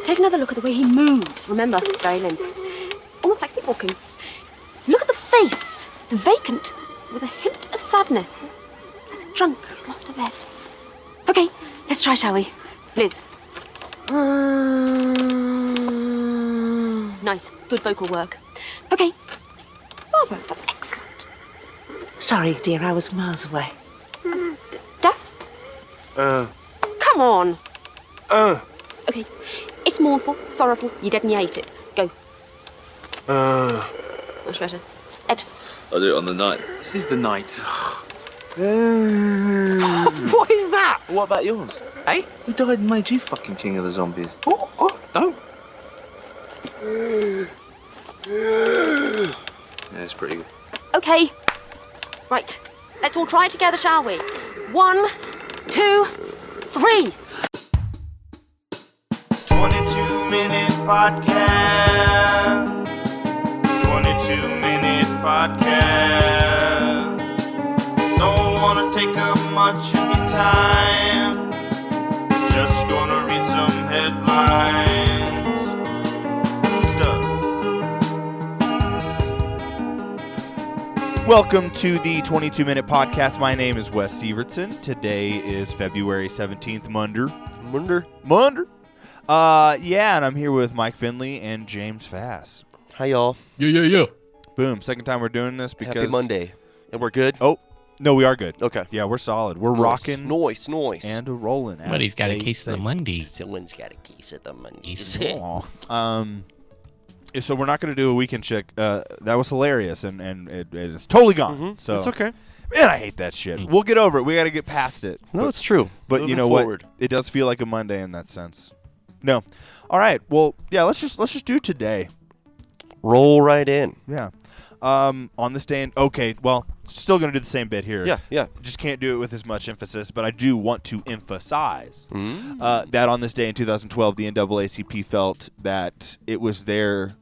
Take another look at the way he moves. Remember, very limp. Almost like sleepwalking. Look at the face. It's vacant, with a hint of sadness. Like a drunk who's lost a bet. Okay, let's try, shall we? Liz. Nice. Good vocal work. Okay. Barbara, that's excellent. Sorry, dear, I was miles away. Daphs? Come on. Okay. It's mournful, sorrowful, you dead and you hate it. Go. Much better. Ed. I'll do it on the night. This is the night. What is that? What about yours? Hey? Who died and made you fucking king of the zombies? Oh, Oh. Yeah, it's pretty good. Okay. Right. Let's all try it together, shall we? 1, 2, 3. 22-minute podcast. 22-minute podcast. Don't wanna take up much of your time. Just gonna read some headlines and stuff. Welcome to the 22-minute podcast. My name is Wes Sievertson. Today is February 17th, Munder. Yeah, and I'm here with Mike Finley and James Fass. Hi, y'all. Yeah. Boom. Second time we're doing this because... Happy Monday. And we're good? Oh, no, we are good. Okay. Yeah, we're solid. We're Nice. rocking Noise. and rolling. Somebody's got a case of the Monday. Someone's got a case of the Mondays. So we're not going to do a weekend chick. That was hilarious, and it's totally gone. So It's okay. Man, I hate that shit. We'll get over it. We got to get past it. No, it's true. But Moving you know forward. what? It does feel like a Monday in that sense. No. All right. Well, yeah. Let's just do today. Roll right in. Yeah. On this day. Okay. Well, still gonna do the same bit here. Yeah. Just can't do it with as much emphasis, but I do want to emphasize that on this day in 2012, the NAACP felt that it was their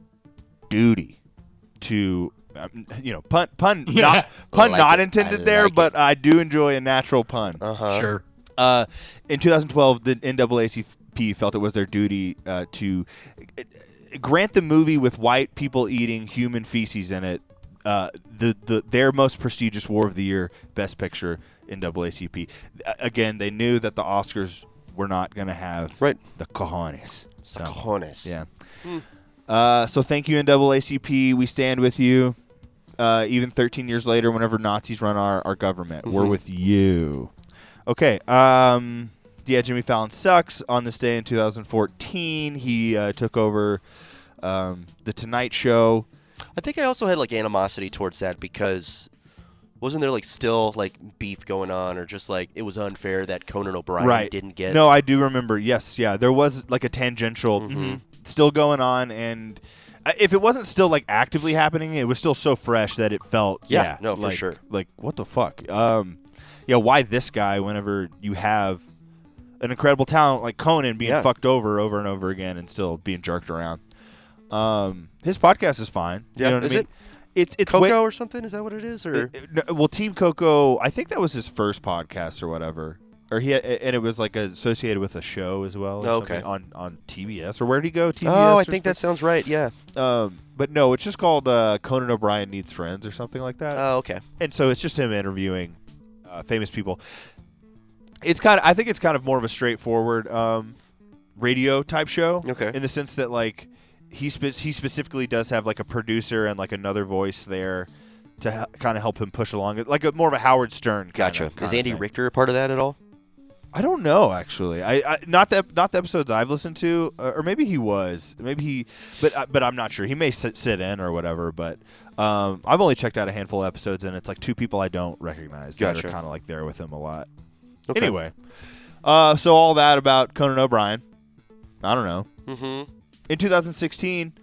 duty to, pun not intended there, like but I do enjoy a natural pun. Uh-huh. Sure. In 2012, the NAACP felt it was their duty to grant the movie with white people eating human feces in it their most prestigious War of the Year Best Picture, NAACP. Again, they knew that the Oscars were not going to have the cojones. So, Cojones. yeah. So thank you, NAACP. We stand with you. Even 13 years later, whenever Nazis run our government, we're with you. Okay. Jimmy Fallon sucks. On this day in 2014, he took over The Tonight Show. I think I also had animosity towards that because wasn't there still beef going on, or just it was unfair that Conan O'Brien didn't get? No, I do remember. Yes, yeah, there was a tangential still going on, and if it wasn't still actively happening, it was still so fresh that it felt for sure. What the fuck? Why this guy whenever you have an incredible talent like Conan being fucked over and over again and still being jerked around. His podcast is fine. Yeah, you know what I mean? It's Coco or something? Is that what it is? Or well, Team Coco, I think that was his first podcast or whatever. Or and it was associated with a show as well. Okay. On TBS, or where did he go? TBS. Oh, I think that sounds right. Yeah. But no, it's just called Conan O'Brien Needs Friends or something like that. Oh, okay. And so it's just him interviewing famous people. I think it's kind of more of a straightforward radio type show. Okay. In the sense that he specifically does have a producer and another voice there to kind of help him push along it, more of a Howard Stern. Gotcha. Kind Is of Andy thing. Richter a part of that at all? I don't know actually. I not the episodes I've listened to, or maybe he was. But I'm not sure. He may sit in or whatever. But I've only checked out a handful of episodes, and it's 2 people I don't recognize that are kind of there with him a lot. Okay. Anyway, so all that about Conan O'Brien. I don't know. Mm-hmm. In 2016,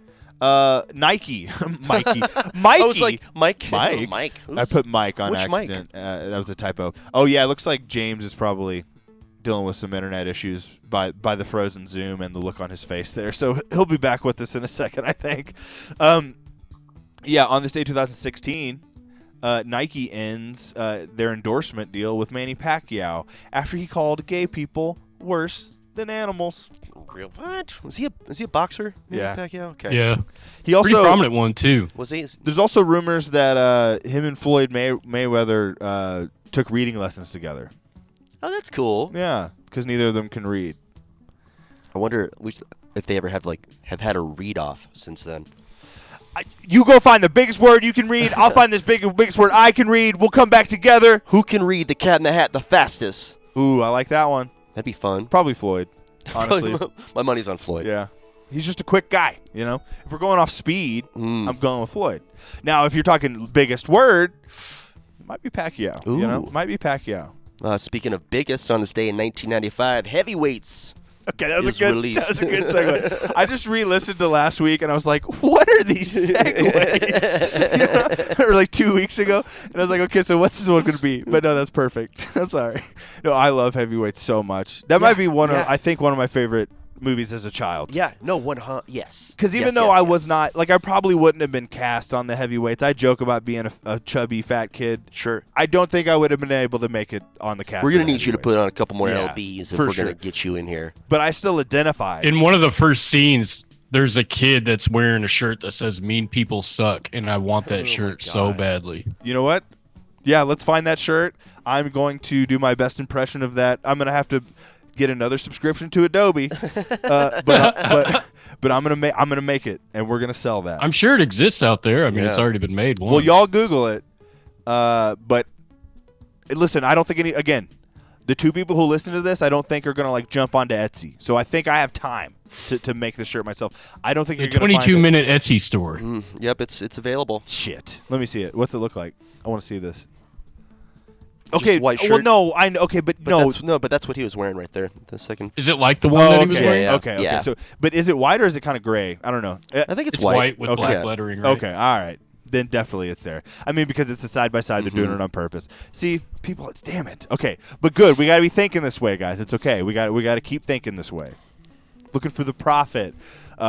Nike, Mikey. I was like, Mike. Mike. Who's... I put Mike on Which accident. That was a typo. Oh yeah, it looks like James is probably dealing with some internet issues by the frozen Zoom and the look on his face there. So he'll be back with us in a second, I think. On this day, 2016. Nike ends their endorsement deal with Manny Pacquiao after he called gay people worse than animals. Real what? Was he a boxer? Manny Yeah. Pacquiao? Okay. Yeah. He also Pretty prominent one, too. Was he? There's also rumors that him and Floyd Mayweather took reading lessons together. Oh, that's cool. Yeah, because neither of them can read. I wonder if they ever have had a read off since then. You go find the biggest word you can read. I'll find this biggest word I can read. We'll come back together. Who can read The Cat in the Hat the fastest? Ooh, I like that one. That'd be fun. Probably Floyd, honestly. My money's on Floyd. Yeah. He's just a quick guy, you know? If we're going off speed, Mm. I'm going with Floyd. Now, if you're talking biggest word, it might be Pacquiao. You know? Ooh. Might be Pacquiao. Speaking of biggest, on this day in 1995, Heavyweights. Okay, that was Is a good released. That was a good segue. I just re-listened to last week, and I was like, what are these segues? You know? Or like 2 weeks ago. And I was like, okay, so what's this one going to be? But no, that's perfect. I'm sorry. No, I love Heavyweights so much. That might be one of my favorite movies as a child. Yeah, no, yes. Because even Yes, though yes, I yes. was not, like, I probably wouldn't have been cast on the Heavyweights. I joke about being a chubby, fat kid. Sure. I don't think I would have been able to make it on the cast. We're of going to the need you to put Heavyweights. on a couple more Yeah, LBs if for we're sure. going to get you in here. But I still identify. In one of the first scenes, there's a kid that's wearing a shirt that says "Mean People Suck," and I want that shirt so badly. You know what? Yeah, let's find that shirt. I'm going to do my best impression of that. I'm going to have to get another subscription to Adobe, but I'm gonna make it, and we're gonna sell that. I'm sure it exists out there. I mean, it's Yeah. already been made once. Well, y'all Google it. But listen, I don't think the two people who listen to this, I don't think are gonna like jump onto Etsy. So I think I have time to make the shirt myself. I don't think a you're gonna find it. 22-minute Etsy store. Yep, it's available. Shit. Let me see it. What's it look like? I want to see this. Okay. white Well, shirt? no, I know. Okay, but no. But that's what he was wearing right there. The second. Is it like the one that he was okay. wearing? Yeah. Okay. Yeah. So, but is it white or is it kind of gray? I don't know. I think it's It's white with Okay. black Yeah. lettering, right? Okay. All right. Then definitely it's there. I mean, because it's a side by side, they're doing it on purpose. See, people, it's damn it. Okay, but good. We got to be thinking this way, guys. It's okay. We got to keep thinking this way. Looking for the profit,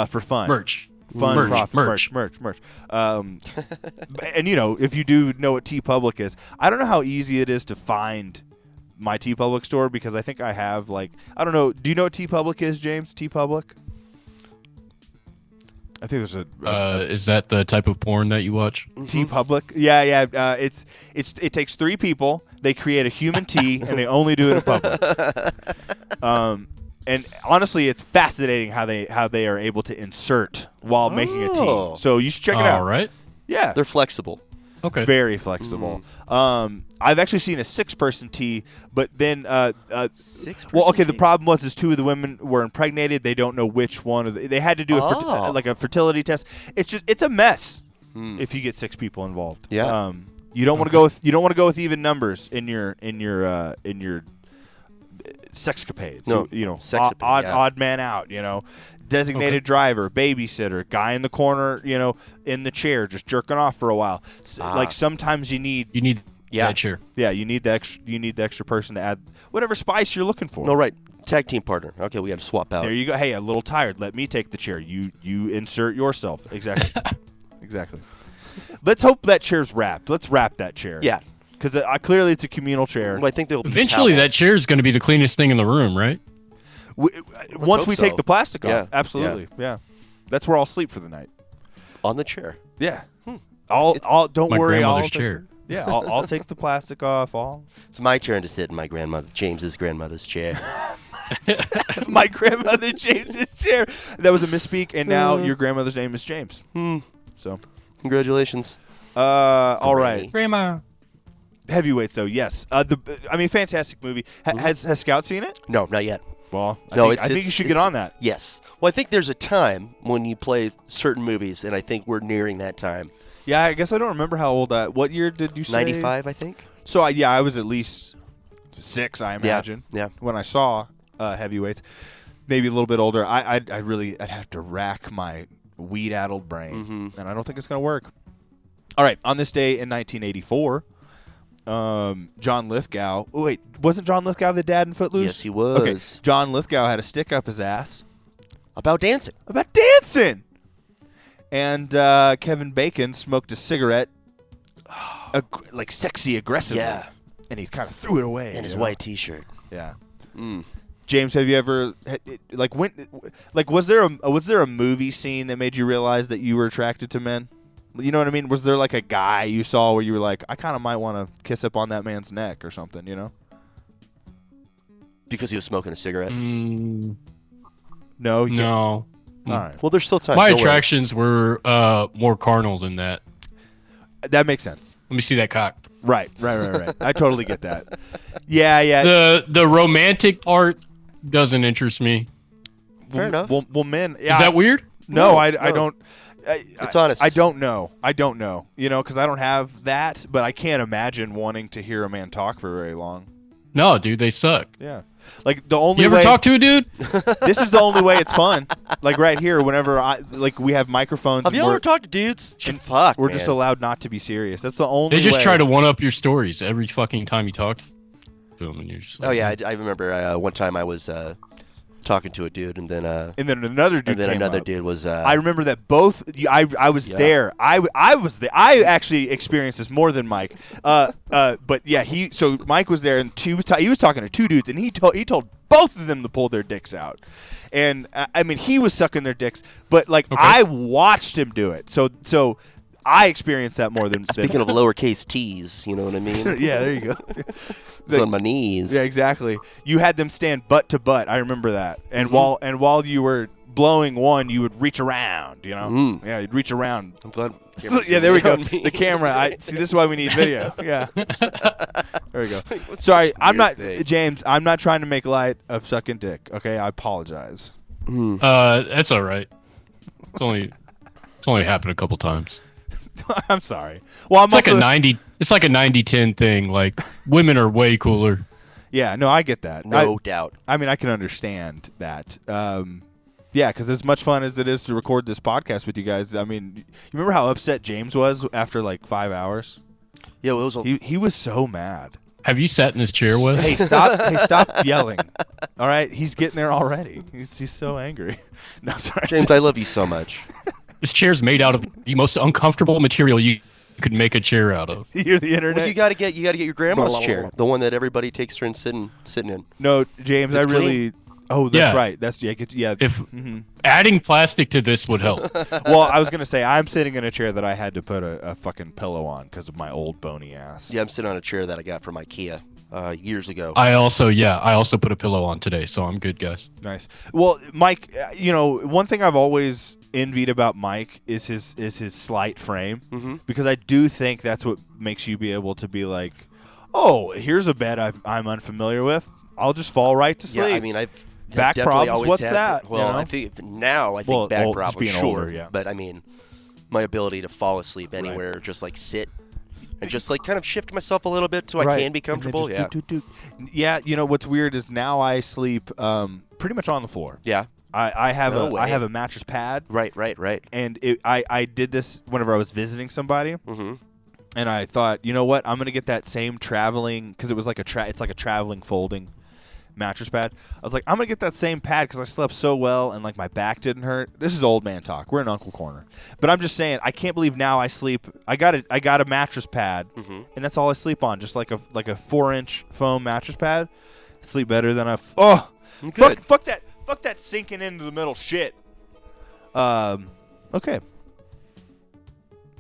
for fun. Merch. Fun Merch, profit. Merch. And you know, if you do know what TeePublic is, I don't know how easy it is to find my TeePublic store because I think I have like I don't know. Do you know what TeePublic is, James? TeePublic. I think there's Is that the type of porn that you watch? TeePublic. Yeah. It takes three people. They create a human tea, and they only do it in public. And honestly, it's fascinating how they are able to insert while making a Oh. tea. So you should check it out. All right. Yeah, They're flexible. Okay. very flexible. I've actually seen a 6-person tea, but then well, okay. The problem was two of the women were impregnated. They don't know which one. They had to do a fertility test. It's a mess if you get 6 people involved. Yeah. You don't want to go with even numbers in your sexcapades. No, you know, sexapade, odd man out. You know, designated driver, babysitter, guy in the corner. You know, in the chair, just jerking off for a while. Like sometimes you need. You need Yeah. that chair. Yeah, you need the extra person to add whatever spice you're looking for. No, right. Tag team partner. Okay, we got to swap out. There you go. Hey, a little tired. Let me take the chair. You insert yourself. Exactly. Exactly. Let's hope that chair's wrapped. Let's wrap that chair. Yeah. Because clearly it's a communal chair. Well, I think there'll be Eventually, that towels. chair is going to be the cleanest thing in the room, right? Once hope we so. take the plastic off, Yeah, absolutely. Yeah. That's where I'll sleep for the night. on the chair. Yeah. Don't My worry. grandmother's chair. Yeah, I'll take the plastic off. It's my turn to sit in my James's grandmother's chair. My grandmother James's chair. That was a misspeak, and now your grandmother's name is James. So, Congratulations. all right. Grandma. Heavyweights, though, yes. Fantastic movie. Has Scout seen it? No, not yet. Well, No, I think you should get on that. Yes. Well, I think there's a time when you play certain movies, and I think we're nearing that time. Yeah, I guess I don't remember how old. What year did you say? 95, I think. So I was at least 6, I imagine. Yeah. When I saw Heavyweights, maybe a little bit older. I'd have to rack my weed-addled brain, and I don't think it's gonna work. All right, on this day in 1984, John Lithgow. Oh, wait, wasn't John Lithgow the dad in Footloose? Yes, he was. Okay, John Lithgow had a stick up his ass About dancing. about dancing, and Kevin Bacon smoked a cigarette, sexy aggressively. Yeah. And he kind of threw it away. And his you know? white T-shirt. Yeah. James, have you ever was there a movie scene that made you realize that you were attracted to men? You know what I mean? Was there like a guy you saw where you were like, I kind of might want to kiss up on that man's neck or something? You know? Because he was smoking a cigarette. Mm, No. no. All right. Well, there's still time. My Don't worry. attractions were more carnal than that. That makes sense. Let me see that cock. Right. I totally get that. Yeah. The romantic part doesn't interest me. Fair enough. Well, men. Yeah. Is that weird? No, No, I no. don't. It's honest. I don't know. You know, because I don't have that, but I can't imagine wanting to hear a man talk for very long. No, dude, they suck. Yeah. Like the only You ever way talk to a dude? this is the only way it's fun. Like right here, whenever we have microphones. Have and you we're, ever talked to dudes? Fuck, we're man. just allowed not to be serious. That's the only. They just way. try to one up your stories every fucking time you talk to them, and you're just like, Oh yeah, I remember one time I was talking to a dude, and then another dude. came another up. dude was. I remember that both. I was Yeah. there. I was there. I actually experienced this more than Mike. But yeah, so Mike was there, and he was talking to two dudes, and he told both of them to pull their dicks out. And I mean, he was sucking their dicks, but like Okay. I watched him do it. So I experienced that more than. Speaking of lowercase t's, you know what I mean? yeah, there you go. It's on my knees. Yeah, exactly. You had them stand butt to butt. I remember that. And Mm-hmm. while you were blowing one, you would reach around. You know, Mm. yeah, you'd reach around. I'm glad. camera's Yeah, there we go. zooming in on me. The camera. I see. This is why we need video. Yeah. There we go. Sorry, I'm not weird thing? James. I'm not trying to make light of sucking dick. Okay, I apologize. that's all right. It's only happened a couple times. I'm sorry. Well, I'm It's like also, a 90. It's like a 90-10 thing. Like women are way cooler. Yeah, no, I get that. No doubt. I mean, I can understand that. Yeah, because as much fun as it is to record this podcast with you guys, I mean, you remember how upset James was after like 5 hours? Yeah, well, it was. He was so mad. Have you sat in this chair with? Hey, stop yelling. All right, he's getting there already. He's so angry. No, sorry. James, I love you so much. This chair's made out of the most uncomfortable material you could make a chair out of. You hear the internet? Well, you gotta get your grandma's chair, the one that everybody takes turns sitting in. No, James, It's I really. Oh, that's Yeah. right. That's yeah. If adding plastic to this would help. Well, I was gonna say I'm sitting in a chair that I had to put a fucking pillow on because of my old bony ass. Yeah, I'm sitting on a chair that I got from IKEA years ago. I also put a pillow on today, so I'm good, guys. Nice. Well, Mike, one thing I've always envied about Mike is his slight frame, because I do think that's what makes you be able to be like, oh, here's a bed I'm unfamiliar with. I'll just fall right to sleep. Yeah, I mean, I've Back definitely problems, always what's had, that, Well, you know? I think now Well, back just problems, being sure. older, yeah. But I mean, my ability to fall asleep anywhere, just like sit and just like kind of shift myself a little bit so I Right. can be And then comfortable. just Yeah, do. Yeah, you know what's weird is now I sleep pretty much on the floor. yeah. I have No way. a mattress pad, Right. and I did this whenever I was visiting somebody. Mm-hmm. And I thought, you know what? I'm gonna get that same traveling, because it was like it's like a traveling folding mattress pad. I was like, I'm gonna get that same pad because I slept so well and like my back didn't hurt. This is old man talk. We're in Uncle Corner, but I'm just saying, I can't believe now I sleep. I got a mattress pad, and that's all I sleep on, just like a 4-inch foam mattress pad. I sleep better than Good. fuck that sinking into the middle shit. Okay.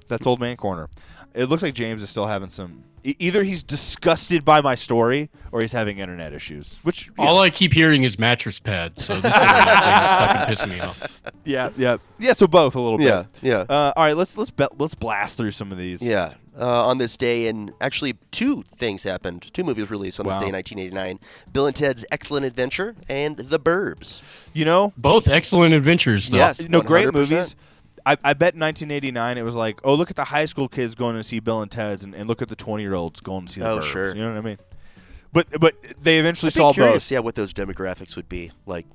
That's old man corner. It looks like James is still having some. Either he's disgusted by my story, or he's having internet issues. Which All I keep hearing is mattress pad, so this internet thing is fucking pissing me off. yeah. So both a little bit. Yeah. All right, let's blast through some of these. Yeah. On this day, and actually 2 things happened. 2 movies released on this Wow. day in 1989. Bill and Ted's Excellent Adventure and The Burbs. You know, Both excellent adventures, though. Yes. no, great 100%. movies. I bet in 1989 it was like, oh, look at the high school kids going to see Bill and Ted's, and look at the 20-year-olds going to see the Oh, Burbs. sure. You know what I mean? But they eventually I'd be saw curious, both. yeah, what those demographics would be like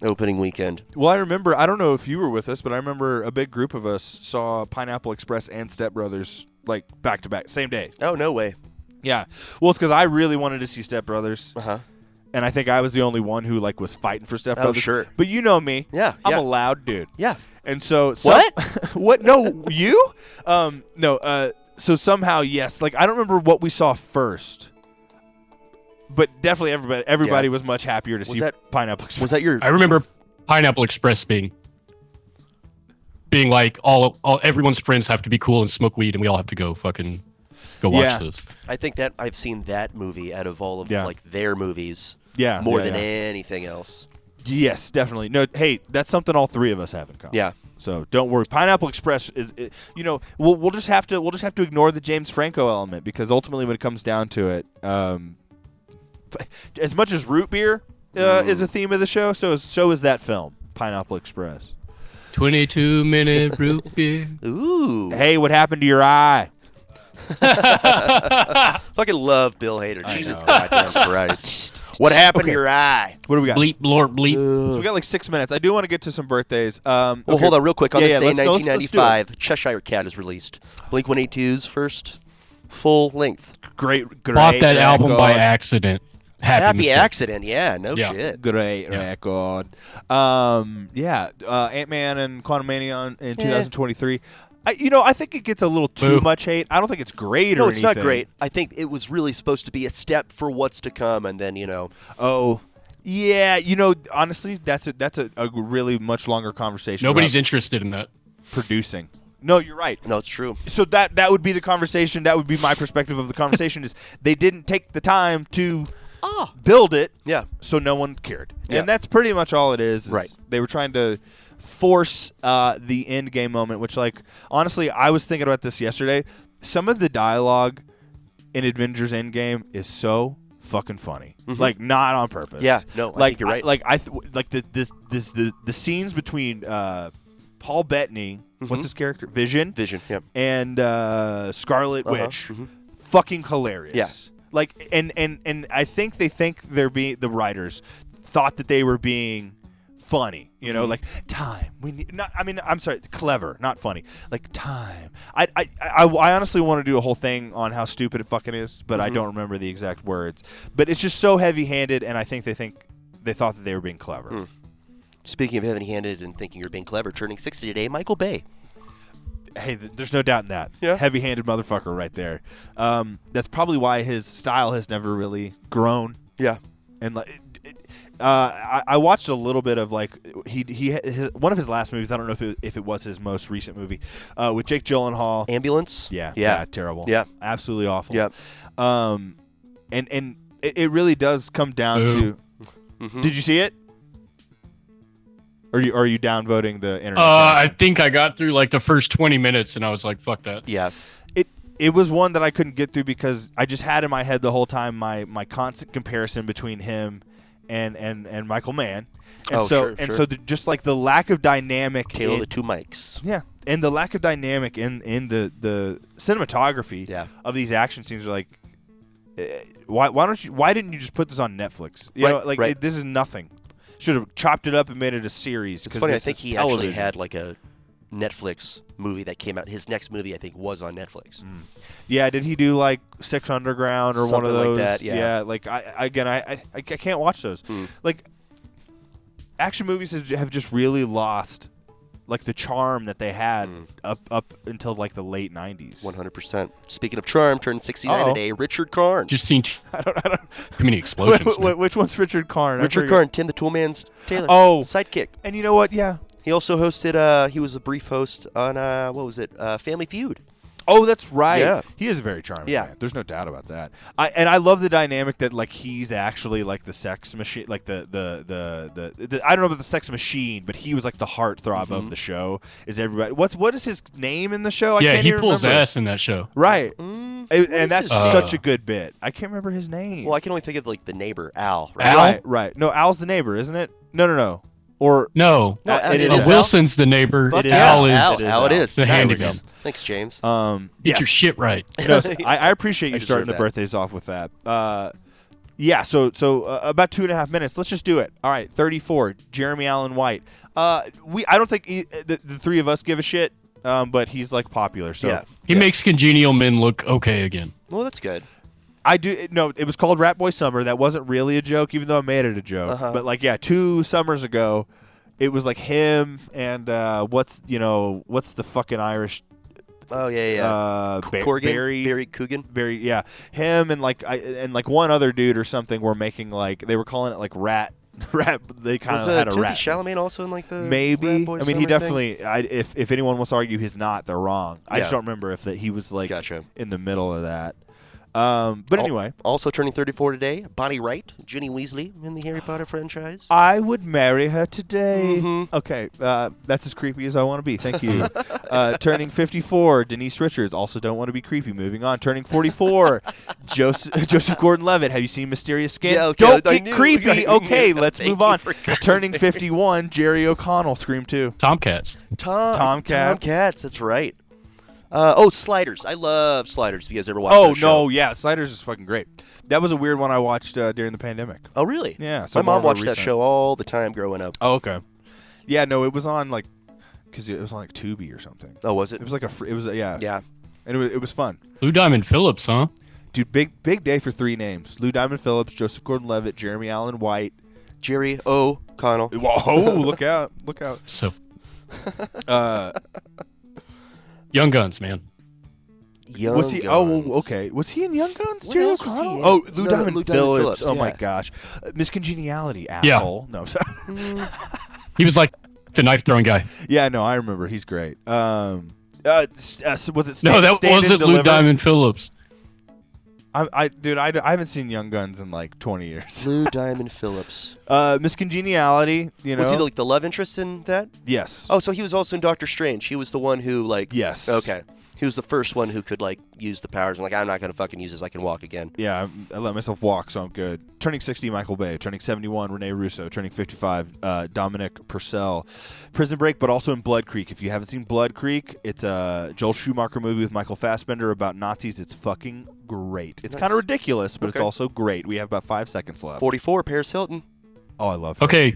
opening weekend. Well, I remember, I don't know if you were with us, but I remember a big group of us saw Pineapple Express and Step Brothers like back to back, same day. Oh, no way. Yeah. Well, it's because I really wanted to see Step Brothers, Uh-huh. and I think I was the only one who like was fighting for Step Oh, Brothers. sure. But you know me. Yeah, I'm yeah. a loud dude. Yeah. And so What? what? No, you? No. So somehow, yes. Like I don't remember what we saw first, but definitely everybody was much happier to see that- Pineapple Express. Was that your? I remember Pineapple Express being like all everyone's friends have to be cool and smoke weed, and we all have to go watch Yeah. this. I think that I've seen that movie out of all of Yeah. like their movies yeah, more yeah, than yeah. anything else. Yes, definitely. No, hey, that's something all three of us have in common. Yeah. So don't worry. Pineapple Express is, we'll just have to ignore the James Franco element because ultimately, when it comes down to it, as much as root beer is a theme of the show, so is that film, Pineapple Express. 22-minute root beer. Ooh. Hey, what happened to your eye? Fucking love Bill Hader. Jesus goddamn Christ. What happened to your eye? What do we got? Bleep, blorp, bleep. So we got like 6 minutes. I do want to get to some birthdays. Well, hold on real quick. On Yeah, this yeah, day in let's do it. 1995, Cheshire Cat is released. Blink-182's first full length. Great Bought that album by record. accident. Happy mistake. accident. Yeah, no Yeah. shit. Great Yeah. record. Ant-Man and Quantumania in 2023. I think it gets a little too Boo. much hate. I don't think it's great No, or it's anything. not great. I think it was really supposed to be a step for what's to come, and then, Oh, yeah. Honestly, that's a really much longer conversation. Nobody's about interested in that. producing. No, you're right. no, it's true. So that would be the conversation. That would be my perspective of the conversation is they didn't take the time to build it, Yeah. so no one cared. Yeah. And that's pretty much all it is. Right. They were trying to force the end game moment, which, like, honestly, I was thinking about this yesterday. Some of the dialogue in Avengers Endgame is so fucking funny. Like, not on purpose. Yeah, no, I think you're right. The scenes between Paul Bettany, what's his character? Vision, yeah. and Scarlet Witch, mhm. fucking hilarious. Yeah. Like, and I think they're being, the writers thought that they were being funny, like time. We need not. I mean, I'm sorry, clever, not funny. Like time. I honestly want to do a whole thing on how stupid it fucking is, but I don't remember the exact words. But it's just so heavy-handed, and I think they thought that they were being clever. Speaking of heavy-handed and thinking you're being clever, turning 60 today, Michael Bay. Hey, there's no doubt in that. Yeah. Heavy-handed motherfucker right there. That's probably why his style has never really grown. Yeah. And like, I watched a little bit of like one of his last movies. I don't know if it was his most recent movie with Jake Gyllenhaal. Ambulance? Yeah, terrible. Yeah. Absolutely awful. Yep. And it really does come down Boo. to. Did you see it? Or are you downvoting the internet? I think I got through like the first 20 minutes, and I was like, "Fuck that." Yeah. It was one that I couldn't get through because I just had in my head the whole time my constant comparison between him and Michael Mann. And so just like the lack of dynamic. Tale of the Two Mikes. Yeah. And the lack of dynamic in the cinematography of these action scenes are like, why didn't you just put this on Netflix? Right. This is nothing. Should have chopped it up and made it a series. It's funny, I this think is he actually television. had like a Netflix movie that came out. His next movie, I think, was on Netflix. Yeah, did he do like Six Underground or one of Something like those? that, yeah. Like I can't watch those. Like action movies have just really lost like the charm that they had up until like the late 90s. 100%. Speaking of charm, turned 69 Uh-oh. today. Richard Karn. Just seen I don't. too many explosions. man. Which one's Richard Karn? I Richard forget. Karn, Tim the Toolman's Taylor. Oh. Sidekick. And you know what? Yeah. He also hosted, he was a brief host on, Family Feud. Oh, that's right. Yeah. He is a very charming Yeah. man. There's no doubt about that. I love the dynamic that like he's actually like the sex machine, like the I don't know about the sex machine, but he was like the heartthrob of the show. Is everybody? What is his name in the show? I Yeah, can't he even pulls remember. ass in that show. Right. What And is that's his such name? a good bit. I can't remember his name. Well, I can only think of like the neighbor, Al. Right? Al? Right. No, Al's the neighbor, isn't it? No. Or No, No, it it is is Wilson's the neighbor. Fuck Al yeah. is Al, it is. the There we handyman. go. Thanks, James. Get yes. your shit right. No, I appreciate you I starting deserve the that. birthdays off with that. Yeah, so about 2.5 minutes. Let's just do it. All right, 34. Jeremy Allen White. I don't think the three of us give a shit, but he's like popular. So Yeah. He makes Congenial Men look okay again. Well, that's good. I do. No, it was called Rat Boy Summer. That wasn't really a joke, even though I made it a joke. But like, yeah, 2 summers ago, it was like him and what's the fucking Irish Oh yeah. Corgan, Barry Coogan. Barry, yeah, him and like one other dude or something were making like they were calling it like rat. They kind of had a Timothy rat. Chalamet also in like the Maybe. Rat Boy I mean, he Summer definitely. If anyone wants to argue he's not, they're wrong. I just Yeah. don't remember if that he was like Gotcha. in the middle of that. But anyway, Also turning 34 today, Bonnie Wright, Ginny Weasley in the Harry Potter franchise. I would marry her today. Mhm. Okay, that's as creepy as I want to be. Thank you. Turning 54, Denise Richards. Also don't want to be creepy. Moving on. Turning 44, Joseph Gordon-Levitt. Have you seen Mysterious Skin? Yeah, okay, Don't I get knew. creepy. Okay, let's Thank move you on. for Turning 51, Jerry O'Connell. Scream 2. Tomcats. Tomcats, that's right. Sliders. I love Sliders. If you guys ever watched Oh that show. no, yeah, Sliders is fucking great. That was a weird one I watched during the pandemic. Oh, really? Yeah, so My more mom of a watched that recent. show all the time growing up. Oh, okay. Yeah, no, it was on like, because it was on like Tubi or something. Oh, was it? It was like it was yeah, Yeah. and it was fun. Lou Diamond Phillips, huh? Dude, big day for 3 names: Lou Diamond Phillips, Joseph Gordon-Levitt, Jeremy Allen White. Jerry O'Connell. Whoa, look out, look out. So Uh, Young Guns, man. Young was he? Guns. Oh, okay. Was he in Young Guns? What Jerry else was he O'Connell? in? Oh, Lou No, Diamond Lou Diamond Phillips. Phillips, Oh my yeah. gosh, Miss Congeniality, asshole. No, sorry. He was like the knife throwing guy. Yeah, no, I remember. He's great. Was it? No, that Stand and wasn't Lou Deliver? Diamond Phillips. Dude, I haven't seen Young Guns in like 20 years. Lou Diamond Phillips. Miss Congeniality, you know. Was he like the love interest in that? Yes. Oh, so he was also in Doctor Strange. He was the one who like. Yes. Okay. He was the first one who could like use the powers and like I'm not gonna fucking use this. I can walk again. Yeah, I let myself walk, so I'm good. Turning 60, Michael Bay. Turning 71, Rene Russo. Turning 55, Dominic Purcell. Prison Break, but also in Blood Creek. If you haven't seen Blood Creek, it's a Joel Schumacher movie with Michael Fassbender about Nazis. It's fucking great. It's kind of ridiculous, but it's Okay. also great. We have about 5 seconds left. 44, Paris Hilton. Oh, I love her. Okay,